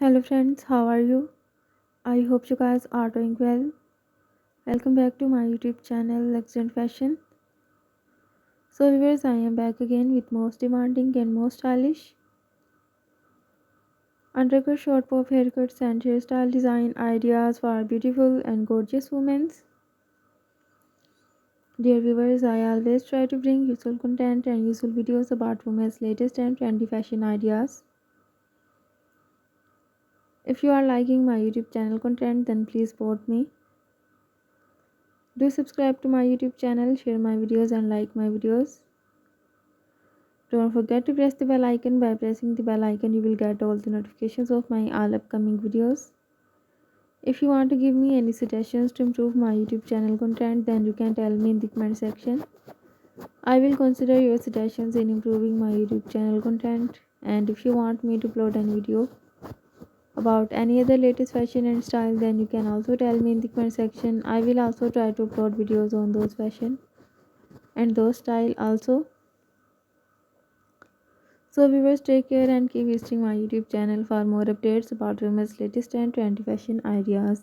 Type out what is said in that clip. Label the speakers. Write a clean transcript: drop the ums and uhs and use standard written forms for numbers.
Speaker 1: Hello friends, how are you? I hope you guys are doing well. Welcome back to my YouTube channel Luxury Fashion. So viewers, I am back again with most demanding and most stylish undercut short pop haircuts and hairstyle design ideas for beautiful and gorgeous women. Dear viewers, I always try to bring useful content and useful videos about women's latest and trendy fashion ideas. If you are liking my YouTube channel content, then please support me. Do subscribe to my YouTube channel, share my videos and like my videos. Don't forget to press the bell icon. By pressing the bell icon, you will get all the notifications of my all upcoming videos. If you want to give me any suggestions to improve my YouTube channel content, then you can tell me in the comment section. I will consider your suggestions in improving my YouTube channel content. And if you want me to upload any video about any other latest fashion and style, then you can also tell me in the comment section. I will also try to upload videos on those fashion and those style also. So viewers, take care and keep visiting my YouTube channel for more updates about women's latest and trendy fashion ideas.